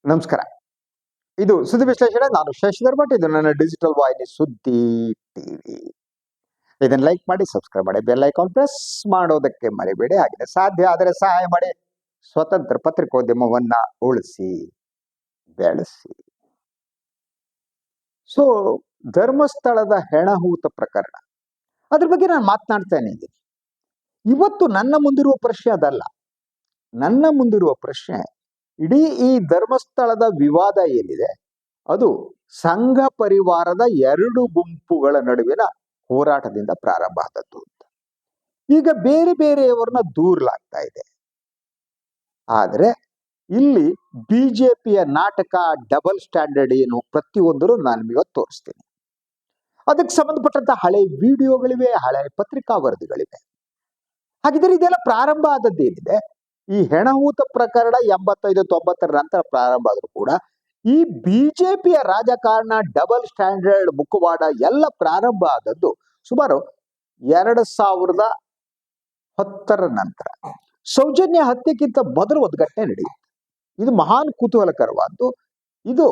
ನಮಸ್ಕಾರ. ಇದು ಸುದ್ದಿ ವಿಶ್ಲೇಷಣೆ. ನಾನು ಶಶಿಧರ್ ಭಟ್. ಇದು ನನ್ನ ಡಿಜಿಟಲ್ ವಾಹಿನಿ ಸುದ್ದಿ ಟಿವಿ. ಇದನ್ನ ಲೈಕ್ ಮಾಡಿ, ಸಬ್ಸ್ಕ್ರೈಬ್ ಮಾಡಿ, ಬೆಲ್ ಐಕಾನ್ ಪ್ರೆಸ್ ಮಾಡೋದಕ್ಕೆ ಮರಿಬೇಡಿ. ಹಾಗೆ ಸಾಧ್ಯ ಆದರೆ ಸಹಾಯ ಮಾಡಿ. ಸ್ವತಂತ್ರ ಪತ್ರಿಕೋದ್ಯಮವನ್ನ ಉಳಿಸಿ, ಬೆಳೆಸಿ. ಸೊ, ಧರ್ಮಸ್ಥಳದ ಹೆಣಹೂತ ಪ್ರಕರಣ, ಅದ್ರ ಬಗ್ಗೆ ನಾನು ಮಾತನಾಡ್ತಾನೆ ಇದ್ದೀನಿ. ಇವತ್ತು ನನ್ನ ಮುಂದಿರುವ ಪ್ರಶ್ನೆ ಅದಲ್ಲ. ನನ್ನ ಮುಂದಿರುವ ಪ್ರಶ್ನೆ, ಇಡೀ ಈ ಧರ್ಮಸ್ಥಳದ ವಿವಾದ ಏನಿದೆ ಅದು ಸಂಘ ಪರಿವಾರದ ಎರಡು ಗುಂಪುಗಳ ನಡುವಿನ ಹೋರಾಟದಿಂದ ಪ್ರಾರಂಭ ಆದದ್ದು ಅಂತ. ಈಗ ಬೇರೆ ಬೇರೆಯವರನ್ನ ದೂರಲಾಗ್ತಾ ಇದೆ. ಆದ್ರೆ ಇಲ್ಲಿ ಬಿಜೆಪಿಯ ನಾಟಕ, ಡಬಲ್ ಸ್ಟ್ಯಾಂಡರ್ಡ್ ಏನು ಪ್ರತಿಯೊಂದರೂ ನಾನು ಇವತ್ತು ತೋರಿಸ್ತೀನಿ. ಅದಕ್ಕೆ ಸಂಬಂಧಪಟ್ಟಂತ ಹಳೆ ವಿಡಿಯೋಗಳಿವೆ, ಹಳೆ ಪತ್ರಿಕಾ ವರದಿಗಳಿವೆ. ಹಾಗಿದ್ರೆ ಇದೆಲ್ಲ ಪ್ರಾರಂಭ ಆದದ್ದೇನಿದೆ, ಈ ಹೆಣಹೂತ ಪ್ರಕರಣ 85-90 ನಂತರ ಪ್ರಾರಂಭ ಆದ್ರೂ ಕೂಡ ಈ ಬಿಜೆಪಿಯ ರಾಜಕಾರಣ, ಡಬಲ್ ಸ್ಟ್ಯಾಂಡರ್ಡ್ ಮುಖವಾಡ ಎಲ್ಲ ಪ್ರಾರಂಭ ಆದದ್ದು ಸುಮಾರು 2010 ನಂತರ. ಸೌಜನ್ಯ ಹತ್ಯೆಗಿಂತ ಮೊದಲು ಒಂದು ಘಟನೆ ನಡೆಯುತ್ತೆ. ಇದು ಮಹಾನ್ ಕುತೂಹಲಕರವಾದ್ದು. ಇದು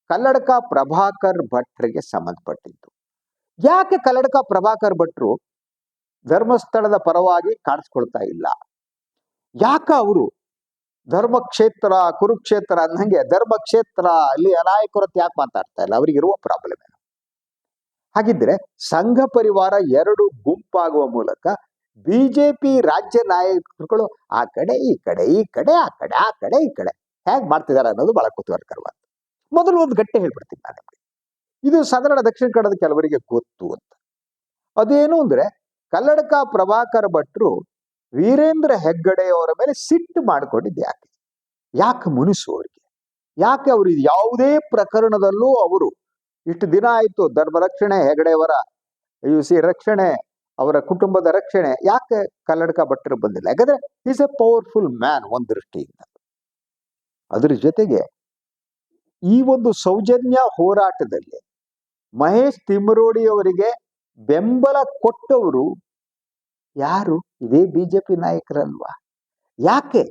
ಕಲ್ಲಡ್ಕ ಪ್ರಭಾಕರ್ ಭಟ್ರಿಗೆ ಸಂಬಂಧಪಟ್ಟಿದ್ದು. ಯಾಕೆ ಕಲ್ಲಡ್ಕ ಪ್ರಭಾಕರ್ ಭಟ್ರು ಧರ್ಮಸ್ಥಳದ ಪರವಾಗಿ ಕಾಣಿಸ್ಕೊಳ್ತಾ ಇಲ್ಲ? ಯಾಕ ಅವರು ಧರ್ಮಕ್ಷೇತ್ರ, ಕುರುಕ್ಷೇತ್ರ ಅಂದಂಗೆ ಧರ್ಮಕ್ಷೇತ್ರ ಅಲ್ಲಿ ಅನಾಯಕರತ್ತು ಯಾಕೆ ಮಾತಾಡ್ತಾ ಇಲ್ಲ? ಅವರಿಗಿರುವ ಪ್ರಾಬ್ಲಮ್ ಏನು? ಹಾಗಿದ್ರೆ ಸಂಘ ಪರಿವಾರ ಎರಡು ಗುಂಪಾಗುವ ಮೂಲಕ ಬಿಜೆಪಿ ರಾಜ್ಯ ನಾಯಕರುಗಳು ಆ ಕಡೆ ಈ ಕಡೆ, ಈ ಕಡೆ ಆ ಕಡೆ, ಆ ಕಡೆ ಈ ಕಡೆ ಹೇಗೆ ಮಾಡ್ತಿದ್ದಾರೆ ಅನ್ನೋದು ಬಹಳ ಕುತೂಹಲಕರವಾದ. ಮೊದಲು ಒಂದು ಗಟ್ಟೆ ಹೇಳ್ಬಿಡ್ತೀನಿ ನಾನು ನಿಮಗೆ. ಇದು ಸಾಧಾರಣ ದಕ್ಷಿಣ ಕನ್ನಡದ ಕೆಲವರಿಗೆ ಗೊತ್ತು ಅಂತ. ಅದೇನು ಅಂದ್ರೆ, ಕಲ್ಲಡ್ಕ ಪ್ರಭಾಕರ್ ಭಟ್ರು ವೀರೇಂದ್ರ ಹೆಗ್ಗಡೆ ಅವರ ಮೇಲೆ ಸಿಟ್ಟು ಮಾಡಿಕೊಂಡಿದ್ದು ಯಾಕೆ? ಯಾಕೆ ಮುನಿಸು ಅವರಿಗೆ? ಯಾಕೆ ಅವರು ಯಾವುದೇ ಪ್ರಕರಣದಲ್ಲೂ ಅವರು ಇಷ್ಟು ದಿನ ಆಯ್ತು ಧರ್ಮ ರಕ್ಷಣೆ, ಹೆಗಡೆಯವರ ರಕ್ಷಣೆ, ಅವರ ಕುಟುಂಬದ ರಕ್ಷಣೆ, ಯಾಕೆ ಕಲ್ಲಡ್ಕ ಭಟ್ರು ಬಂದಿಲ್ಲ? ಯಾಕಂದ್ರೆ ಈಸ್ ಎ ಪವರ್ಫುಲ್ ಮ್ಯಾನ್ ಒಂದು ದೃಷ್ಟಿಯಿಂದ. ಅದ್ರ ಜೊತೆಗೆ ಈ ಒಂದು ಸೌಜನ್ಯ ಹೋರಾಟದಲ್ಲಿ ಮಹೇಶ್ ತಿಮ್ಮರೋಡಿ ಅವರಿಗೆ ಬೆಂಬಲ ಕೊಟ್ಟವರು ಯಾರು? ಇದೇ ಬಿಜೆಪಿ ನಾಯಕರಲ್ವಾ? ಯಾಕೆ?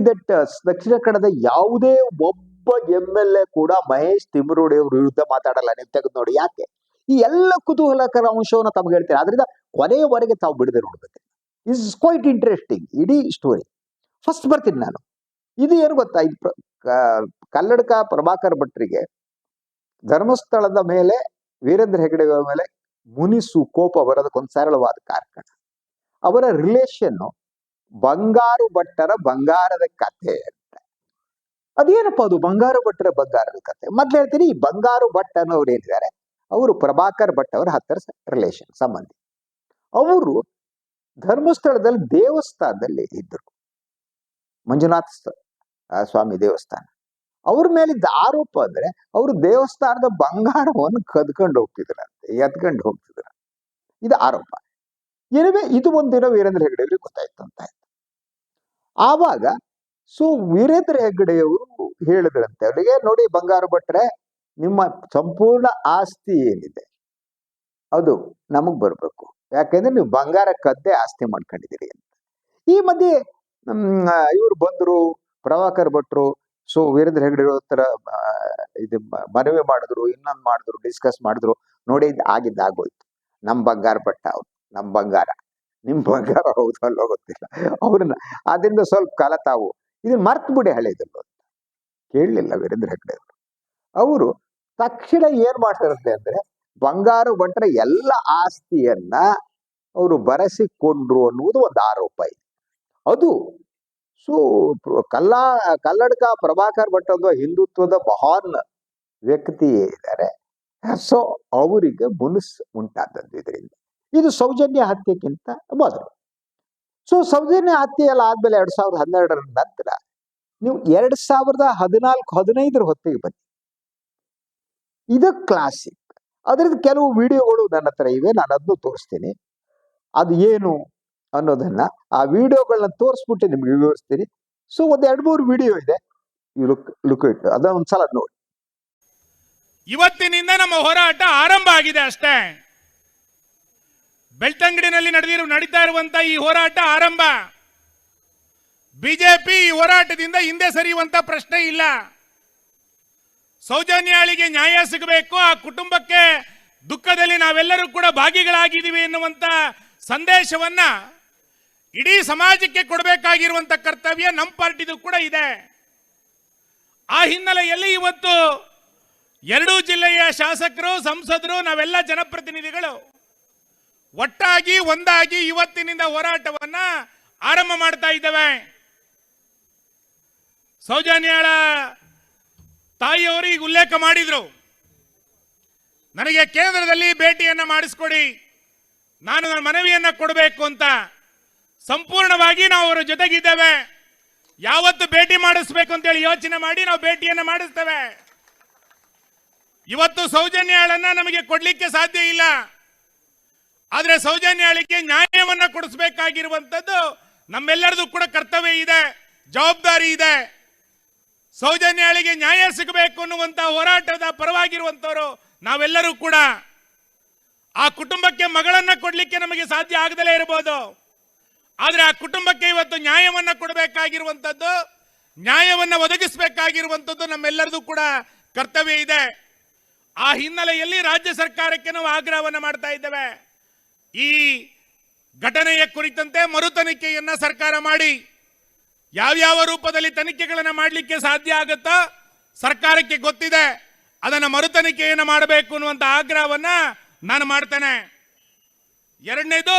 ದಟ್ ದಕ್ಷಿಣ ಕನ್ನಡದ ಯಾವುದೇ ಒಬ್ಬ MLA ಕೂಡ ಮಹೇಶ್ ತಿಮ್ಮರೋಡಿ ಅವ್ರ ವಿರುದ್ಧ ಮಾತಾಡಲ್ಲ. ನೀವು ತೆಗೆದು ನೋಡಿ. ಯಾಕೆ? ಈ ಎಲ್ಲ ಕುತೂಹಲಕರ ಅಂಶವನ್ನು ತಮಗೆ ಹೇಳ್ತೇನೆ. ಆದ್ರಿಂದ ಕೊನೆಯವರೆಗೆ ತಾವು ಬಿಡದೆ ನೋಡ್ಬೇಕು. ಇಸ್ ಕ್ವೈಟ್ ಇಂಟ್ರೆಸ್ಟಿಂಗ್ ಇಡೀ ಸ್ಟೋರಿ. ಫಸ್ಟ್ ಬರ್ತೀನಿ ನಾನು. ಇದು ಏನು ಗೊತ್ತಾ? ಕಲ್ಲಡ್ಕ ಪ್ರಭಾಕರ್ ಭಟ್ರಿಗೆ ಧರ್ಮಸ್ಥಳದ ಮೇಲೆ ವೀರೇಂದ್ರ ಹೆಗ್ಗಡೆ ಅವರ ಮೇಲೆ ಮುನಿಸು, ಕೋಪ ಬರೋದಕ್ಕೊಂದು ಸರಳವಾದ ಕಾರಣ. ಅವರ ರಿಲೇಷನ್ ಬಂಗಾರು ಭಟ್ಟರ ಬಂಗಾರದ ಕಥೆ ಅಂತ. ಅದೇನಪ್ಪ ಅದು ಬಂಗಾರು ಭಟ್ಟರ ಬಂಗಾರದ ಕಥೆ? ಮೊದ್ಲು ಹೇಳ್ತೀನಿ. ಈ ಬಂಗಾರು ಭಟ್ ಅನ್ನೋರು ಏನಿದ್ದಾರೆ, ಅವರು ಪ್ರಭಾಕರ್ ಭಟ್ ಅವರ ಹತ್ತಿರ ರಿಲೇಷನ್, ಸಂಬಂಧಿ. ಅವರು ಧರ್ಮಸ್ಥಳದಲ್ಲಿ ದೇವಸ್ಥಾನದಲ್ಲಿ ಇದ್ದರು, ಮಂಜುನಾಥ ಸ್ವಾಮಿ ದೇವಸ್ಥಾನ. ಅವ್ರ ಮೇಲಿದ್ದ ಆರೋಪ ಅಂದ್ರೆ ಅವರು ದೇವಸ್ಥಾನದ ಬಂಗಾರವನ್ನು ಕದ್ಕೊಂಡು ಹೋಗ್ತಿದ್ರಂತೆ, ಎತ್ಕೊಂಡು ಹೋಗ್ತಿದ್ರ. ಇದು ಆರೋಪ. ಏನಿವೆ, ಇದು ಒಂದಿನ ವೀರೇಂದ್ರ ಹೆಗ್ಗಡೆಯವ್ರಿಗೆ ಗೊತ್ತಾಯ್ತು ಅಂತ ಆಯ್ತು. ಆವಾಗ ವೀರೇಂದ್ರ ಹೆಗ್ಗಡೆಯವರು ಹೇಳಿದ್ರಂತೆ ಅವರಿಗೆ, ನೋಡಿ ಬಂಗಾರು ಭಟ್ರೆ, ನಿಮ್ಮ ಸಂಪೂರ್ಣ ಆಸ್ತಿ ಏನಿದೆ ಅದು ನಮಗ್ ಬರ್ಬೇಕು. ಯಾಕೆಂದ್ರೆ ನೀವು ಬಂಗಾರ ಕದ್ದೆ ಆಸ್ತಿ ಮಾಡ್ಕೊಂಡಿದ್ದೀರಿ ಅಂತ. ಈ ಮಧ್ಯೆ ಇವ್ರು ಬಂದ್ರು, ಪ್ರಭಾಕರ್ ಭಟ್ರು. ವೀರೇಂದ್ರ ಹೆಗ್ಗಡೆ ಹತ್ರ ಇದು ಮನವಿ ಮಾಡಿದ್ರು, ಇನ್ನೊಂದು ಮಾಡಿದ್ರು, ಡಿಸ್ಕಸ್ ಮಾಡಿದ್ರು. ನೋಡಿ, ಆಗಿದ್ದಾಗೋಯ್ತು. ನಮ್ ಬಂಗಾರ ಭಟ್ಟ ಅವ್ರು, ನಮ್ ಬಂಗಾರ, ನಿಮ್ ಬಂಗಾರ ಹೌದು ಅಲ್ಲೋ ಗೊತ್ತಿಲ್ಲ. ಅವ್ರನ್ನ ಅದರಿಂದ ಸ್ವಲ್ಪ ಕಾಲ ತಾವು ಇದನ್ನ ಮರ್ತು ಬಿಡಿ ಹಳೇದಲ್ಲ ಅಂತ ಕೇಳಲಿಲ್ಲ ವೀರೇಂದ್ರ ಹೆಗ್ಗಡೆ ಅವರು. ಅವರು ತಕ್ಷಣ ಏನ್ ಮಾಡ್ತಾರಂತೆ ಅಂದ್ರೆ, ಬಂಗಾರು ಭಟ್ರ ಎಲ್ಲ ಆಸ್ತಿಯನ್ನ ಅವರು ಬರೆಸಿಕೊಂಡ್ರು ಅನ್ನುವುದು ಒಂದು ಆರೋಪ ಇದೆ. ಅದು ಕಲ್ಲಡ್ಕ ಪ್ರಭಾಕರ್ ಭಟ್ ಅನ್ನುವ ಹಿಂದುತ್ವದ ಮಹಾನ್ ವ್ಯಕ್ತಿ ಇದ್ದಾರೆ. ಅವರಿಗೆ ಮುನಿಸ್ ಉಂಟಾದದ್ದು ಇದರಿಂದ. ಇದು ಸೌಜನ್ಯ ಹತ್ಯೆಗಿಂತ ಮೊದಲು. ಸೌಜನ್ಯ ಹತ್ಯೆ ಎಲ್ಲ ಆದ್ಮೇಲೆ 2012 ನಂತರ ನೀವು 2014-15 ಹೊತ್ತಿಗೆ ಬನ್ನಿ. ಇದು ಕ್ಲಾಸಿಕ್. ಅದ್ರದ್ದು ಕೆಲವು ವಿಡಿಯೋಗಳು ನನ್ನ ಹತ್ರ ಇವೆ, ನಾನು ಅದನ್ನು ತೋರಿಸ್ತೀನಿ. ಅದು ಏನು ಅನ್ನೋದನ್ನ, ಆ ವಿಡಿಯೋಗಳನ್ನ ತೋರಿಸ್ಬಿಟ್ಟು ನಿಮ್ಗೆ ವಿವರಿಸ್ತೀನಿ. ಒಂದು 2-3 ವಿಡಿಯೋ ಇದೆ, ಲುಕ್ ಇಟ್, ಅದನ್ನ ಒಂದ್ಸಲ ನೋಡಿ. ಇವತ್ತಿನಿಂದ ನಮ್ಮ ಹೋರಾಟ ಆರಂಭ ಆಗಿದೆ ಅಷ್ಟೇ. ಬೆಳ್ತಂಗಡಿನಲ್ಲಿ ನಡೀತಾ ಇರುವಂತ ಈ ಹೋರಾಟ ಆರಂಭ. ಬಿಜೆಪಿ ಈ ಹೋರಾಟದಿಂದ ಹಿಂದೆ ಸರಿಯುವಂತ ಪ್ರಶ್ನೆ ಇಲ್ಲ. ಸೌಜನ್ಯಾಳಿಗೆ ನ್ಯಾಯ ಸಿಗಬೇಕು, ಆ ಕುಟುಂಬಕ್ಕೆ ದುಃಖದಲ್ಲಿ ನಾವೆಲ್ಲರೂ ಕೂಡ ಭಾಗಿಗಳಾಗಿದ್ದೀವಿ ಎನ್ನುವಂತ ಸಂದೇಶವನ್ನ ಇಡೀ ಸಮಾಜಕ್ಕೆ ಕೊಡಬೇಕಾಗಿರುವಂತ ಕರ್ತವ್ಯ ನಮ್ಮ ಪಾರ್ಟಿದು ಕೂಡ ಇದೆ. ಆ ಹಿನ್ನೆಲೆಯಲ್ಲಿ ಇವತ್ತು ಎರಡೂ ಜಿಲ್ಲೆಯ ಶಾಸಕರು, ಸಂಸದರು, ನಾವೆಲ್ಲ ಜನಪ್ರತಿನಿಧಿಗಳು ಒಟ್ಟಾಗಿ ಒಂದಾಗಿ ಇವತ್ತಿನಿಂದ ಹೋರಾಟವನ್ನ ಆರಂಭ ಮಾಡ್ತಾ ಇದ್ದೇವೆ. ಸೌಜನ್ಯಾಳ ತಾಯಿಯವರು ಈಗ ಉಲ್ಲೇಖ ಮಾಡಿದ್ರು, ನನಗೆ ಕೇಂದ್ರದಲ್ಲಿ ಭೇಟಿಯನ್ನ ಮಾಡಿಸ್ಕೊಡಿ, ನಾನು ನನ್ನ ಮನವಿಯನ್ನ ಕೊಡಬೇಕು ಅಂತ. ಸಂಪೂರ್ಣವಾಗಿ ನಾವು ಅವರ ಜೊತೆಗಿದ್ದೇವೆ. ಯಾವತ್ತು ಭೇಟಿ ಮಾಡಿಸ್ಬೇಕು ಅಂತೇಳಿ ಯೋಚನೆ ಮಾಡಿ ನಾವು ಭೇಟಿಯನ್ನ ಮಾಡಿಸ್ತೇವೆ. ಇವತ್ತು ಸೌಜನ್ಯಾಳನ್ನ ನಮಗೆ ಕೊಡ್ಲಿಕ್ಕೆ ಸಾಧ್ಯ ಇಲ್ಲ, ಆದ್ರೆ ಸೌಜನ್ಯಾಳಿಗೆ ನ್ಯಾಯವನ್ನ ಕೊಡಿಸಬೇಕಾಗಿರುವಂತದ್ದು ನಮ್ಮೆಲ್ಲರದು ಕೂಡ ಕರ್ತವ್ಯ ಇದೆ, ಜವಾಬ್ದಾರಿ ಇದೆ. ಸೌಜನ್ಯಾಳಿಗೆ ನ್ಯಾಯ ಸಿಗಬೇಕು ಅನ್ನುವಂತ ಹೋರಾಟದ ಪರವಾಗಿರುವಂತವರು ನಾವೆಲ್ಲರೂ ಕೂಡ. ಆ ಕುಟುಂಬಕ್ಕೆ ಮಗಳನ್ನ ಕೊಡ್ಲಿಕ್ಕೆ ನಮಗೆ ಸಾಧ್ಯ ಆಗದಲೇ ಇರಬಹುದು, ಆದ್ರೆ ಆ ಕುಟುಂಬಕ್ಕೆ ಇವತ್ತು ನ್ಯಾಯವನ್ನ ಕೊಡಬೇಕಾಗಿರುವಂತದ್ದು, ನ್ಯಾಯವನ್ನ ಒದಗಿಸಬೇಕಾಗಿರುವಂತದ್ದು ನಮ್ಮೆಲ್ಲರದು ಕೂಡ ಕರ್ತವ್ಯ ಇದೆ. ಆ ಹಿನ್ನೆಲೆಯಲ್ಲಿ ರಾಜ್ಯ ಸರ್ಕಾರಕ್ಕೆ ನಾವು ಆಗ್ರಹವನ್ನ ಮಾಡ್ತಾ ಇದ್ದೇವೆ. ಈ ಘಟನೆಯ ಕುರಿತಂತೆ ಮರು ತನಿಖೆಯನ್ನ ಸರ್ಕಾರ ಮಾಡಿ, ಯಾವ್ಯಾವ ರೂಪದಲ್ಲಿ ತನಿಖೆಗಳನ್ನ ಮಾಡಲಿಕ್ಕೆ ಸಾಧ್ಯ ಆಗುತ್ತೋ ಸರ್ಕಾರಕ್ಕೆ ಗೊತ್ತಿದೆ, ಅದನ್ನ ಮರು ತನಿಖೆಯನ್ನು ಮಾಡಬೇಕು ಅನ್ನುವಂತ ಆಗ್ರಹವನ್ನ ನಾನು ಮಾಡ್ತೇನೆ. ಎರಡನೇದು,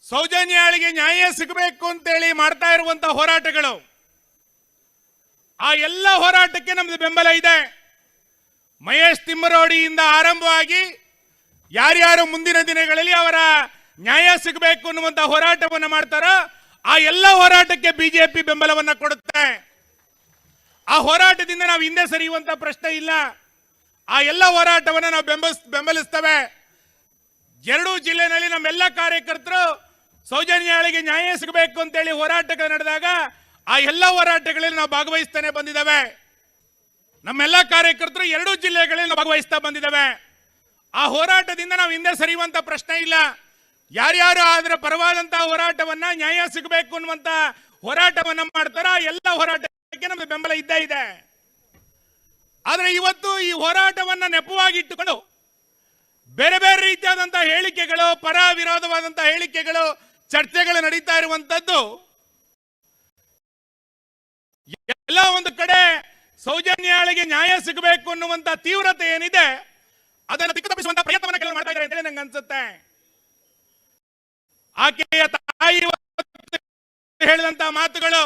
ಸೌಜನ್ಯಾಳಿಗೆ ನ್ಯಾಯ ಸಿಗಬೇಕು ಅಂತೇಳಿ ಮಾಡ್ತಾ ಇರುವಂತಹ ಹೋರಾಟಗಳು, ಆ ಎಲ್ಲ ಹೋರಾಟಕ್ಕೆ ನಮ್ದು ಬೆಂಬಲ ಇದೆ. ಮಹೇಶ್ ತಿಮ್ಮರೋಡಿಯಿಂದ ಆರಂಭವಾಗಿ ಯಾರ್ಯಾರು ಮುಂದಿನ ದಿನಗಳಲ್ಲಿ ಅವರ ನ್ಯಾಯ ಸಿಗಬೇಕು ಅನ್ನುವಂತ ಹೋರಾಟವನ್ನು ಮಾಡ್ತಾರೋ ಆ ಎಲ್ಲ ಹೋರಾಟಕ್ಕೆ ಬಿಜೆಪಿ ಬೆಂಬಲವನ್ನ ಕೊಡುತ್ತೆ. ಆ ಹೋರಾಟದಿಂದ ನಾವು ಹಿಂದೆ ಸರಿಯುವಂತ ಪ್ರಶ್ನೆ ಇಲ್ಲ. ಆ ಎಲ್ಲ ಹೋರಾಟವನ್ನು ನಾವು ಬೆಂಬಲಿಸ್ತೇವೆ. ಎರಡೂ ಜಿಲ್ಲೆಯಲ್ಲಿ ನಮ್ಮೆಲ್ಲ ಕಾರ್ಯಕರ್ತರು ಸೌಜನ್ಯಾಳಿಗೆ ನ್ಯಾಯ ಸಿಗಬೇಕು ಅಂತೇಳಿ ಹೋರಾಟಗಳು ನಡೆದಾಗ ಆ ಎಲ್ಲ ಹೋರಾಟಗಳಲ್ಲಿ ನಾವು ಭಾಗವಹಿಸ್ತಾನೆ ಬಂದಿದ್ದೇವೆ. ನಮ್ಮೆಲ್ಲ ಕಾರ್ಯಕರ್ತರು ಎರಡೂ ಜಿಲ್ಲೆಗಳಲ್ಲಿ ನಾವು ಭಾಗವಹಿಸ್ತಾ ಬಂದಿದ್ದೇವೆ. ಆ ಹೋರಾಟದಿಂದ ನಾವು ಹಿಂದೆ ಸರಿಯುವಂತ ಪ್ರಶ್ನೆ ಇಲ್ಲ. ಯಾರ್ಯಾರು ಅದರ ಪರವಾದಂತಹ ಹೋರಾಟವನ್ನ, ನ್ಯಾಯ ಸಿಗಬೇಕು ಅನ್ನುವಂತ ಹೋರಾಟವನ್ನ ಮಾಡ್ತಾರ, ಆ ಎಲ್ಲ ಹೋರಾಟಕ್ಕೆ ನಮಗೆ ಬೆಂಬಲ ಇದ್ದೇ ಇದೆ. ಆದ್ರೆ ಇವತ್ತು ಈ ಹೋರಾಟವನ್ನ ನೆಪವಾಗಿಟ್ಟುಕೊಂಡು ಬೇರೆ ಬೇರೆ ರೀತಿಯಾದಂತಹ ಹೇಳಿಕೆಗಳು, ಪರ ವಿರೋಧವಾದಂತಹ ಹೇಳಿಕೆಗಳು, ಚರ್ಚೆಗಳು ನಡೀತಾ ಇರುವಂತದ್ದು ಎಲ್ಲ ಒಂದು ಕಡೆ ಸೌಜನ್ಯಾಳಿಗೆ ನ್ಯಾಯ ಸಿಗಬೇಕು ಅನ್ನುವಂತ ತೀವ್ರತೆ ಏನಿದೆ ಅದನ್ನು ದಿಕ್ಕುತಪ್ಪಿಸುವಂತ ಪ್ರಯತ್ನವನ್ನು ಕೆಲವರು ಮಾಡ್ತಾ ಇದ್ದಾರೆ ಅಂತೇಳಿ ನಂಗೆ ಅನ್ಸುತ್ತೆ. ಆಕೆಯ ತಾಯಿ ಹೇಳಿದಂತಹ ಮಾತುಗಳು,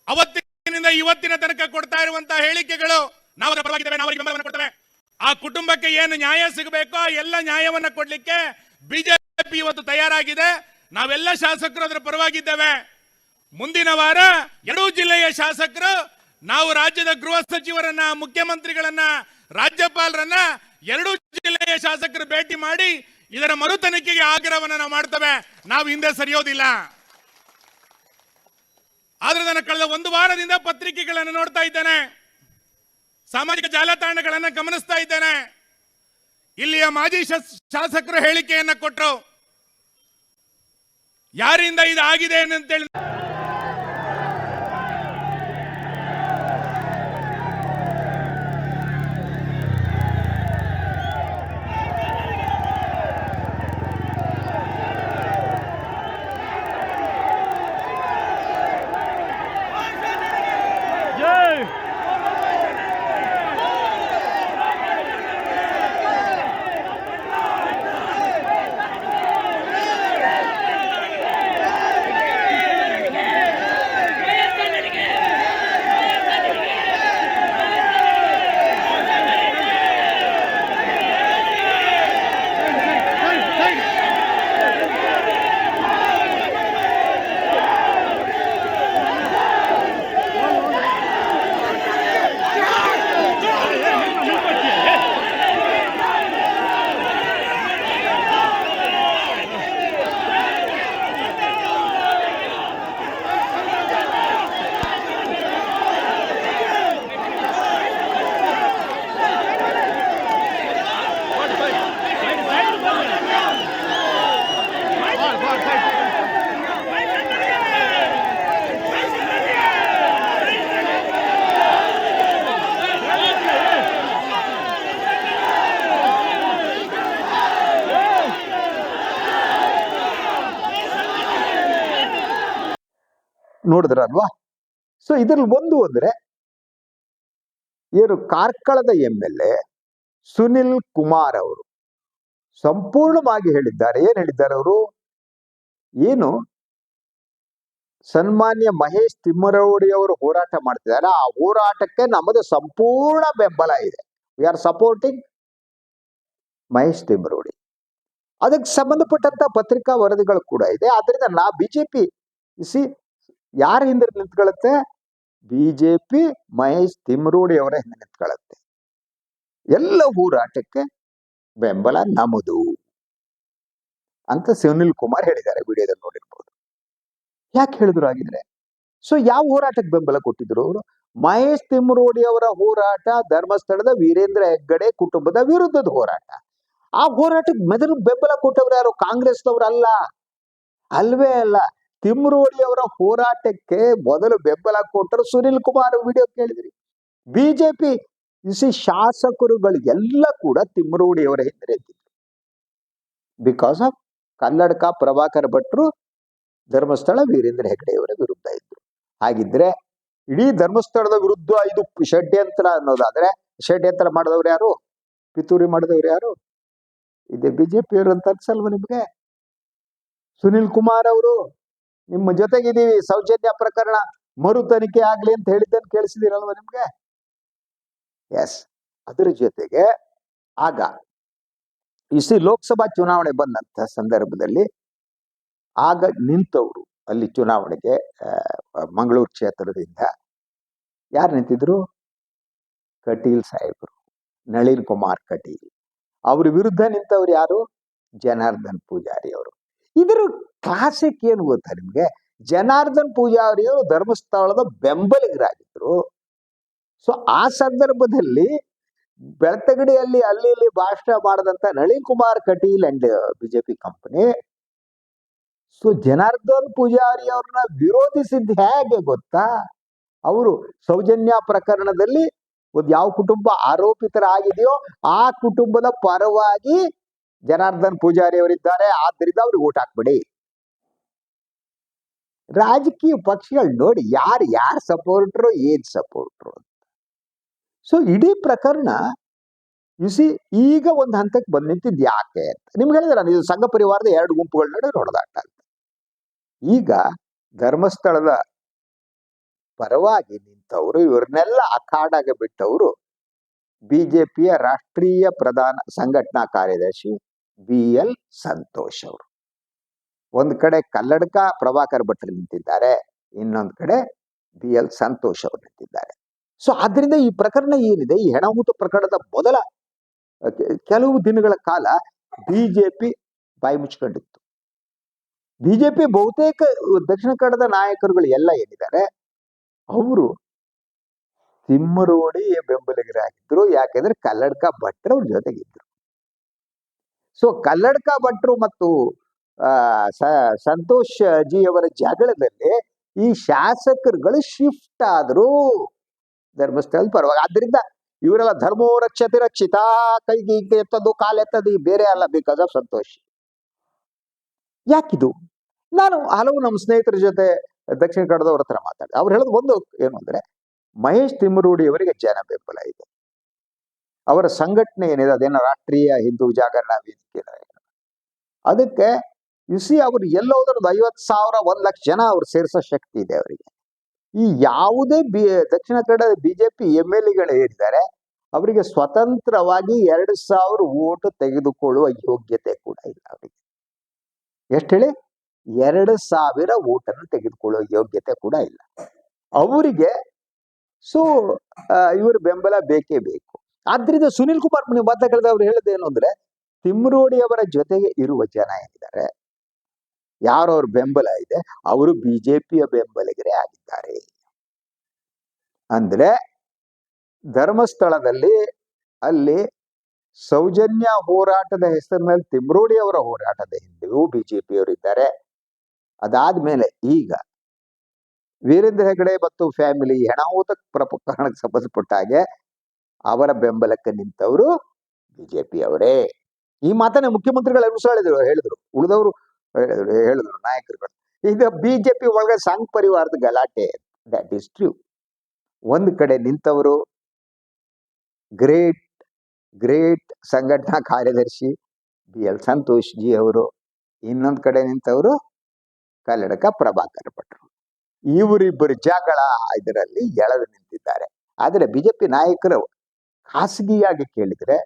ಅವತ್ತಿನಿಂದ ಇವತ್ತಿನ ತನಕ ಕೊಡ್ತಾ ಇರುವಂತಹ ಹೇಳಿಕೆಗಳು, ನಾವು ಅದರ ಪರವಾಗಿದ್ದೇವೆ, ನಾವು ಬೆಂಬಲವನ್ನು ಕೊಡ್ತೇವೆ. ಆ ಕುಟುಂಬಕ್ಕೆ ಏನು ನ್ಯಾಯ ಸಿಗಬೇಕೋ ಆ ಎಲ್ಲ ನ್ಯಾಯವನ್ನ ಕೊಡ್ಲಿಕ್ಕೆ ಬಿಜೆಪಿ ಇವತ್ತು ತಯಾರಾಗಿದೆ. ನಾವೆಲ್ಲ ಶಾಸಕರು ಅದರ ಪರವಾಗಿದ್ದೇವೆ. ಮುಂದಿನ ವಾರ ಎರಡೂ ಜಿಲ್ಲೆಯ ಶಾಸಕರು ನಾವು ರಾಜ್ಯದ ಗೃಹ ಸಚಿವರನ್ನ, ಮುಖ್ಯಮಂತ್ರಿಗಳನ್ನ, ರಾಜ್ಯಪಾಲರನ್ನ ಎರಡೂ ಜಿಲ್ಲೆಯ ಶಾಸಕರು ಭೇಟಿ ಮಾಡಿ ಇದರ ಮರು ತನಿಖೆಗೆ ಆಗ್ರಹವನ್ನು ನಾವು ಮಾಡ್ತೇವೆ. ನಾವು ಹಿಂದೆ ಸರಿಯೋದಿಲ್ಲ. ಆದ್ರೆ ನಾನು ಕಳೆದ ಒಂದು ವಾರದಿಂದ ಪತ್ರಿಕೆಗಳನ್ನು ನೋಡ್ತಾ ಇದ್ದೇನೆ, ಸಾಮಾಜಿಕ ಜಾಲತಾಣಗಳನ್ನು ಗಮನಿಸ್ತಾ ಇದ್ದೇನೆ. ಇಲ್ಲಿಯ ಮಾಜಿ ಶಾಸಕರು ಹೇಳಿಕೆಯನ್ನ ಕೊಟ್ಟರು, ಯಾರಿಂದ ಇದು ಆಗಿದೆ ಅಂತೇಳಿ. ನೋಡಿದ್ರಲ್ವಾ? ಸೊ ಇದ್ರಲ್ಲಿ ಒಂದು ಅಂದ್ರೆ ಏನು ಕಾರ್ಕಳದ MLA ಸುನಿಲ್ ಕುಮಾರ್ ಅವರು ಸಂಪೂರ್ಣವಾಗಿ ಹೇಳಿದ್ದಾರೆ. ಏನ್ ಹೇಳಿದ್ದಾರೆ ಅವರು? ಏನು ಸನ್ಮಾನ್ಯ ಮಹೇಶ್ ತಿಮ್ಮರೋಡಿ ಅವರು ಹೋರಾಟ ಮಾಡ್ತಿದ್ದಾರೆ, ಆ ಹೋರಾಟಕ್ಕೆ ನಮ್ಮದು ಸಂಪೂರ್ಣ ಬೆಂಬಲ ಇದೆ. We are supporting Mahesh Timmarodi. ಅದಕ್ಕೆ ಸಂಬಂಧಪಟ್ಟಂತ ಪತ್ರಿಕಾ ವರದಿಗಳು ಕೂಡ ಇದೆ. ಆದ್ರಿಂದ ಬಿಜೆಪಿ ಯಾರ ಹಿಂದೆ ನಿಂತ್ಕೊಳ್ಳುತ್ತೆ? ಬಿಜೆಪಿ ಮಹೇಶ್ ತಿಮ್ಮರೋಡಿ ಅವರ ಹಿಂದೆ ನಿಂತ್ಕೊಳ್ಳುತ್ತೆ. ಎಲ್ಲ ಹೋರಾಟಕ್ಕೆ ಬೆಂಬಲ ನಮ್ಮದು ಅಂತ ಸುನಿಲ್ ಕುಮಾರ್ ಹೇಳಿದ್ದಾರೆ. ವಿಡಿಯೋದಲ್ಲಿ ನೋಡಿರ್ಬೋದು. ಯಾಕೆ ಹೇಳಿದ್ರು ಆಗಿದ್ರೆ? ಸೊ ಯಾವ ಹೋರಾಟಕ್ಕೆ ಬೆಂಬಲ ಕೊಟ್ಟಿದ್ರು ಅವರು? ಮಹೇಶ್ ತಿಮ್ಮರೋಡಿ ಅವರ ಹೋರಾಟ, ಧರ್ಮಸ್ಥಳದ ವೀರೇಂದ್ರ ಹೆಗ್ಗಡೆ ಕುಟುಂಬದ ವಿರುದ್ಧದ ಹೋರಾಟ. ಆ ಹೋರಾಟಕ್ಕೆ ಮೊದಲು ಬೆಂಬಲ ಕೊಟ್ಟವರು ಯಾರು? ಕಾಂಗ್ರೆಸ್ನವರು ಅಲ್ವೇ ಅಲ್ಲ. ತಿಮ್ಮರೋಡಿ ಅವರ ಹೋರಾಟಕ್ಕೆ ಮೊದಲು ಬೆಂಬಲ ಕೊಟ್ಟರು ಸುನಿಲ್ ಕುಮಾರ್. ವಿಡಿಯೋ ಕೇಳಿದ್ರಿ. ಬಿಜೆಪಿ ಶಾಸಕರುಗಳು ಎಲ್ಲ ಕೂಡ ತಿಮ್ಮರೋಡಿ ಅವರ ಹಿಂದೆ ಇದ್ದಿದ್ರು. ಬಿಕಾಸ್ ಆಫ್ ಕನ್ನಡಕ ಪ್ರಭಾಕರ್ ಭಟ್ರು ಧರ್ಮಸ್ಥಳ ವೀರೇಂದ್ರ ಹೆಗ್ಗಡೆಯವರ ವಿರುದ್ಧ ಇದ್ರು. ಹಾಗಿದ್ರೆ ಇಡೀ ಧರ್ಮಸ್ಥಳದ ವಿರುದ್ಧ ಇದು ಷಡ್ಯಂತ್ರ ಅನ್ನೋದಾದ್ರೆ, ಷಡ್ಯಂತ್ರ ಮಾಡಿದವ್ರು ಯಾರು? ಪಿತೂರಿ ಮಾಡಿದವ್ರು ಯಾರು? ಇದೆ ಬಿಜೆಪಿಯವರು ಅಂತ ಅನ್ಸಲ್ವ ನಿಮ್ಗೆ? ಸುನಿಲ್ ಕುಮಾರ್ ಅವರು ನಿಮ್ಮ ಜೊತೆಗಿದ್ದೀವಿ, ಸೌಜನ್ಯ ಪ್ರಕರಣ ಮರು ತನಿಖೆ ಆಗ್ಲಿ ಅಂತ ಹೇಳಿದ್ದನ್ನು ಕೇಳಿಸಿದಿರಲ್ವ ನಿಮ್ಗೆ? ಎಸ್. ಅದರ ಜೊತೆಗೆ ಆಗ ಲೋಕಸಭಾ ಚುನಾವಣೆ ಬಂದಂತ ಸಂದರ್ಭದಲ್ಲಿ ಆಗ ನಿಂತವರು ಅಲ್ಲಿ ಚುನಾವಣೆಗೆ ಮಂಗಳೂರು ಕ್ಷೇತ್ರದಿಂದ ಯಾರು ನಿಂತಿದ್ರು? ಕಟೀಲ್ ಸಾಹೇಬರು, ನಳಿನ್ ಕುಮಾರ್ ಕಟೀಲ್. ಅವ್ರ ವಿರುದ್ಧ ನಿಂತವ್ರು ಯಾರು? ಜನಾರ್ದನ್ ಪೂಜಾರಿ ಅವರು. ಇದರ ಕ್ಲಾಸಿಕ್ ಏನು ಗೊತ್ತಾ ನಿಮ್ಗೆ? ಜನಾರ್ದನ್ ಪೂಜಾರಿ ಅವರು ಧರ್ಮಸ್ಥಳದ ಬೆಂಬಲಿಗರಾಗಿದ್ರು. ಸೊ ಆ ಸಂದರ್ಭದಲ್ಲಿ ಬೆಳ್ತಂಗಡಿಯಲ್ಲಿ ಅಲ್ಲಿ ಇಲ್ಲಿ ಭಾಷಣ ಮಾಡದಂತ Nalin Kumar Kateel and BJP company Janardhan Poojary ಅವ್ರನ್ನ ವಿರೋಧಿಸಿದ್ದು ಹೇಗೆ ಗೊತ್ತಾ? ಅವರು ಸೌಜನ್ಯ ಪ್ರಕರಣದಲ್ಲಿ ಒಂದು ಯಾವ ಕುಟುಂಬ ಆರೋಪಿತರಾಗಿದೆಯೋ ಆ ಕುಟುಂಬದ ಪರವಾಗಿ ಜನಾರ್ದನ್ ಪೂಜಾರಿ ಅವರಿದ್ದಾರೆ, ಆದ್ರಿಂದ ಅವ್ರಿಗೆ ಓಟ್ ಹಾಕ್ಬಿಡಿ. ರಾಜಕೀಯ ಪಕ್ಷಗಳು ನೋಡಿ ಯಾರು ಸಪೋರ್ಟ್ರು, ಏನ್ ಸಪೋರ್ಟ್ರು ಅಂತ. ಸೊ ಇಡೀ ಪ್ರಕರಣ ಈಗ ಒಂದು ಹಂತಕ್ಕೆ ಬಂದ್ ನಿಂತಿದ್ ಯಾಕೆ ಅಂತ ನಿಮ್ಗೆ ಹೇಳಿದ್ರೆ, ಇದು ಸಂಘ ಪರಿವಾರದ 2 ಗುಂಪುಗಳ ನಡುವೆ ಹೊಡೆದಾಟ ಅಂತ. ಈಗ ಧರ್ಮಸ್ಥಳದ ಪರವಾಗಿ ನಿಂತವರು, ಇವ್ರನ್ನೆಲ್ಲ ಅಖಾಡಾಗೆ ಬಿಟ್ಟವರು ಬಿಜೆಪಿಯ ರಾಷ್ಟ್ರೀಯ ಪ್ರಧಾನ ಸಂಘಟನಾ ಕಾರ್ಯದರ್ಶಿ BL ಸಂತೋಷ್ ಅವರು. ಒಂದ್ ಕಡೆ ಕಲ್ಲಡ್ಕ ಪ್ರಭಾಕರ್ ಭಟ್ರು ನಿಂತಿದ್ದಾರೆ, ಇನ್ನೊಂದ್ ಕಡೆ BL ಸಂತೋಷ್ ಅವರು ನಿಂತಿದ್ದಾರೆ. ಸೊ ಆದ್ರಿಂದ ಈ ಪ್ರಕರಣ ಏನಿದೆ, ಈ ಹೆಣಹೂತ ಪ್ರಕರಣದ ಮೊದಲ ಕೆಲವು ದಿನಗಳ ಕಾಲ ಬಿಜೆಪಿ ಬಾಯಿ ಮುಚ್ಕೊಂಡಿತ್ತು. ಬಿಜೆಪಿ ಬಹುತೇಕ ದಕ್ಷಿಣ ಕನ್ನಡದ ನಾಯಕರುಗಳು ಎಲ್ಲ ಏನಿದ್ದಾರೆ ಅವರು ತಿಮ್ಮರೋಡಿಯ ಬೆಂಬಲಿಗರಾಗಿದ್ರು. ಯಾಕೆಂದ್ರೆ ಕಲ್ಲಡ್ಕ ಭಟ್ರು ಅವ್ರ ಜೊತೆಗಿದ್ರು. ಸೊ ಕಲ್ಲಡ್ಕ ಭಟ್ರು ಮತ್ತು ಸಂತೋಷ್ ಜಿ ಅವರ ಜಗಳದಲ್ಲಿ ಈ ಶಾಸಕರುಗಳು ಶಿಫ್ಟ್ ಆದ್ರು ಧರ್ಮಸ್ಥಳದ ಪರವಾಗಿ. ಆದ್ರಿಂದ ಇವರೆಲ್ಲ ಧರ್ಮೋ ರಕ್ಷತೆ ರಕ್ಷಿತ, ಕೈಗೆ ಎತ್ತದ್ದು ಕಾಲೆತ್ತದ್ದು ಬೇರೆ ಅಲ್ಲ, ಬಿಕಾಸ್ ಆಫ್ ಸಂತೋಷ್. ಯಾಕಿದು? ನಾನು ಹಲವು ನಮ್ಮ ಸ್ನೇಹಿತರ ಜೊತೆ ದಕ್ಷಿಣ ಕನ್ನಡದವ್ರ ಹತ್ರ ಮಾತಾಡಿದೆ. ಅವ್ರು ಹೇಳೋದು ಒಂದು ಏನು ಅಂದ್ರೆ, ಮಹೇಶ್ ತಿಮ್ಮರೋಡಿ ಅವರಿಗೆ ಜನ ಬೆಂಬಲ ಇದೆ. ಅವರ ಸಂಘಟನೆ ಏನಿದೆ ಅದೇನೋ ರಾಷ್ಟ್ರೀಯ ಹಿಂದೂ ಜಾಗರಣ ವೇದಿಕೆ, ಅದಕ್ಕೆ ಅವರು ಎಲ್ಲೋದ್ರೂ 50,000 1 ಲಕ್ಷ ಜನ ಅವ್ರು ಸೇರಿಸೋ ಶಕ್ತಿ ಇದೆ ಅವರಿಗೆ. ಈ ಯಾವುದೇ ದಕ್ಷಿಣ ಕನ್ನಡ ಬಿಜೆಪಿ MLAಗಳು ಏನಿದ್ದಾರೆ ಅವರಿಗೆ ಸ್ವತಂತ್ರವಾಗಿ 2,000 ಓಟ್ ತೆಗೆದುಕೊಳ್ಳುವ ಯೋಗ್ಯತೆ ಕೂಡ ಇಲ್ಲ ಅವರಿಗೆ. ಎಷ್ಟು ಹೇಳಿ? 2,000 ಓಟನ್ನು ತೆಗೆದುಕೊಳ್ಳುವ ಯೋಗ್ಯತೆ ಕೂಡ ಇಲ್ಲ ಅವರಿಗೆ. ಸೊ ಇವ್ರ ಬೆಂಬಲ ಬೇಕೇ ಬೇಕು. ಆದ್ರಿಂದ ಸುನಿಲ್ ಕುಮಾರ್ ನೀವು ಮಾತಾಡಿದವ್ರು ಹೇಳೋದೇನು ಅಂದ್ರೆ, ತಿಮ್ಮರೋಡಿ ಅವರ ಜೊತೆಗೆ ಇರುವ ಜನ ಏನಿದ್ದಾರೆ, ಯಾರವ್ರ ಬೆಂಬಲ ಇದೆ, ಅವರು ಬಿಜೆಪಿಯ ಬೆಂಬಲಿಗರೇ ಆಗಿದ್ದಾರೆ. ಅಂದ್ರೆ ಧರ್ಮಸ್ಥಳದಲ್ಲಿ ಅಲ್ಲಿ ಸೌಜನ್ಯ ಹೋರಾಟದ ಹೆಸರಿನಲ್ಲಿ ತಿಮ್ಮರೋಡಿ ಅವರ ಹೋರಾಟದ ಹಿಂದೆಯೂ ಬಿಜೆಪಿಯವರು ಇದ್ದಾರೆ. ಅದಾದ್ಮೇಲೆ ಈಗ ವೀರೇಂದ್ರ ಹೆಗ್ಗಡೆ ಮತ್ತು ಫ್ಯಾಮಿಲಿ ಹೆಣಹೂತ ಪ್ರಕರಣಕ್ಕೆ ಸಂಬಂಧಪಟ್ಟ ಹಾಗೆ ಅವರ ಬೆಂಬಲಕ್ಕೆ ನಿಂತವರು ಬಿಜೆಪಿ ಅವರೇ. ಈ ಮಾತನ್ನ ಮುಖ್ಯಮಂತ್ರಿಗಳು ಹೇಳಿದ್ರು. ಉಳಿದವರು ಹೇಳಿದ್ರು, ನಾಯಕರುಗಳು. ಈಗ ಬಿಜೆಪಿ ಒಳಗೆ ಸಂಘ ಪರಿವಾರದ ಗಲಾಟೆ, ದಟ್ ಈಸ್ ಟ್ರೂ. ಒಂದು ಕಡೆ ನಿಂತವರು ಗ್ರೇಟ್ ಗ್ರೇಟ್ ಸಂಘಟನಾ ಕಾರ್ಯದರ್ಶಿ BL ಸಂತೋಷ್ ಜಿ ಅವರು, ಇನ್ನೊಂದು ಕಡೆ ನಿಂತವರು ಕಲ್ಲಡಕ ಪ್ರಭಾಕರ್ ಭಟ್ರು. ಇವರಿಬ್ಬರು ಜಗಳ ಇದರಲ್ಲಿ ಎಳೆದು ನಿಂತಿದ್ದಾರೆ. ಆದರೆ ಬಿಜೆಪಿ ನಾಯಕರು ಖಾಸಗಿಯಾಗಿ ಕೇಳಿದ್ರೆ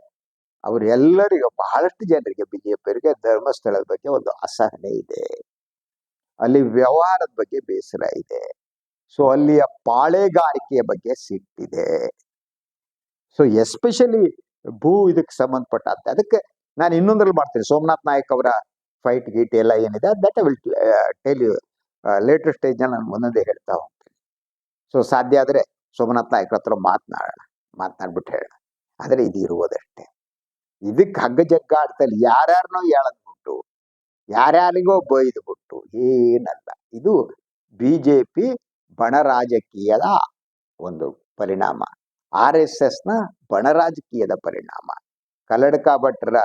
ಅವರೆಲ್ಲರಿಗೂ, ಬಹಳಷ್ಟು ಜನರಿಗೆ ಬಿಜೆಪಿಯವರಿಗೆ ಧರ್ಮಸ್ಥಳದ ಬಗ್ಗೆ ಒಂದು ಅಸಹನೆ ಇದೆ, ಅಲ್ಲಿ ವ್ಯವಹಾರದ ಬಗ್ಗೆ ಬೇಸರ ಇದೆ, ಸೊ ಅಲ್ಲಿಯ ಪಾಳೆಗಾರಿಕೆಯ ಬಗ್ಗೆ ಸಿಟ್ಟಿದೆ. ಸೊ ಎಸ್ಪೆಷಲಿ ಇದಕ್ಕೆ ಸಂಬಂಧಪಟ್ಟಂತೆ, ಅದಕ್ಕೆ ನಾನು ಇನ್ನೊಂದ್ರಲ್ಲಿ ಮಾಡ್ತೀನಿ, ಸೋಮನಾಥ್ ನಾಯಕ್ ಅವರ ಫೈಟ್ ಗೀಟ್ ಎಲ್ಲ ಏನಿದೆ that I will tell you later stage ನಾನು ಒಂದೊಂದೇ ಹೇಳ್ತಾ ಹೋಗ್ತೀನಿ. ಸೊ ಸಾಧ್ಯ ಆದರೆ ಸೋಮನಾಥ್ ನಾಯಕ್ ಹತ್ರ ಮಾತನಾಡ್ಬಿಟ್ಟು ಹೇಳೋಣ. ಆದರೆ ಇದು ಇರುವುದಷ್ಟೇ. ಇದಕ್ಕೆ ಹಗ್ಗ ಜಗ್ಗಾಡ್ತಲ್ಲಿ ಯಾರ್ಯಾರನೋ ಎಳೆದ್ಬಿಟ್ಟು ಯಾರ್ಯಾರಿಗೋ ಬೈದ್ಬಿಟ್ಟು ಏನಲ್ಲ. ಇದು ಬಿಜೆಪಿ ಬಣ ರಾಜಕೀಯದ ಒಂದು ಪರಿಣಾಮ, RSS ನ ಬಣ ರಾಜಕೀಯದ ಪರಿಣಾಮ. ಕಲ್ಲಡಕ ಭಟ್ರ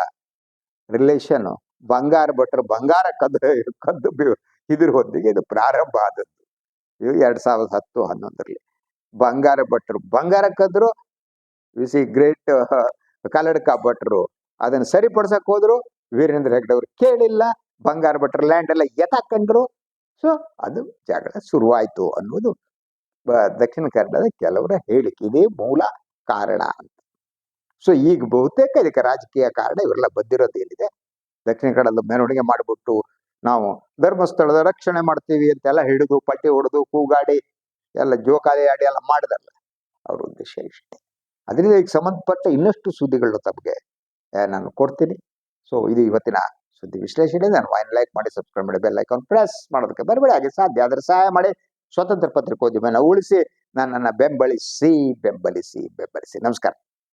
ರಿಲೇಷನ್ ಬಂಗಾರ ಭಟ್ರು ಬಂಗಾರ ಕದ್ದು ಇದ್ರ ಹೊತ್ತಿಗೆ ಇದು ಪ್ರಾರಂಭ ಆದದ್ದು. ಇದು 2010-11ರಲ್ಲಿ ಬಂಗಾರ ಭಟ್ರು ಬಂಗಾರ ಕದ್ರು. ಗ್ರೇಟ್ ಕಲ್ಲಡಕ ಭಟ್ರು ಅದನ್ನ ಸರಿಪಡಿಸಕ್ ಹೋದ್ರು. ವೀರೇಂದ್ರ ಹೆಗ್ಡೆ ಅವರು ಕೇಳಿಲ್ಲ, ಬಂಗಾರ ಭಟ್ರ ಲ್ಯಾಂಡ್ ಎಲ್ಲ ಎತ್ತಾಕೊಂಡ್ರು. ಸೊ ಅದು ಜಗಳ ಶುರುವಾಯ್ತು ಅನ್ನೋದು ದಕ್ಷಿಣ ಕನ್ನಡದ ಕೆಲವರ ಹೇಳಿಕೆ. ಇದೇ ಮೂಲ ಕಾರಣ ಅಂತ. ಸೊ ಈಗ ಬಹುತೇಕ ಇದಕ್ಕೆ ರಾಜಕೀಯ ಕಾರಣ ಇವರೆಲ್ಲ ಬಂದಿರೋದೇನಿದೆ, ದಕ್ಷಿಣ ಕನ್ನಡದ ಮೆರವಣಿಗೆ ಮಾಡಿಬಿಟ್ಟು ನಾವು ಧರ್ಮಸ್ಥಳದ ರಕ್ಷಣೆ ಮಾಡ್ತೀವಿ ಅಂತೆಲ್ಲ ಹಿಡಿದು ಪಟ್ಟಿ ಹೊಡೆದು ಕೂಗಾಡಿ ಎಲ್ಲ ಜೋಕಾಲಿ ಆಡಿ ಎಲ್ಲ ಮಾಡಿದಲ್ಲ, ಅವ್ರ ಉದ್ದೇಶ ಇಷ್ಟೇ. ಅದರಿಂದ ಈಗ ಸಂಬಂಧಪಟ್ಟ ಇನ್ನಷ್ಟು ಸುದ್ದಿಗಳು ತಮಗೆ ನಾನು ಕೊಡ್ತೀನಿ. ಸೊ ಇದು ಇವತ್ತಿನ ಸುದ್ದಿ ವಿಶ್ಲೇಷಣೆ. ನಾನು ಲೈಕ್ ಮಾಡಿ, ಸಬ್ಸ್ಕ್ರೈಬ್ ಮಾಡಿ, ಬೆಲ್ ಐಕಾನ್ ಪ್ರೆಸ್ ಮಾಡೋದಕ್ಕೆ ಬರಬೇಡಿ. ಹಾಗೆ ಸಾಧ್ಯ ಆದರೆ ಸಹಾಯ ಮಾಡಿ. ಸ್ವತಂತ್ರ ಪತ್ರಿಕೋದ್ಯಮನ ಉಳಿಸಿ, ನನ್ನನ್ನು ಬೆಂಬಲಿಸಿ. ನಮಸ್ಕಾರ.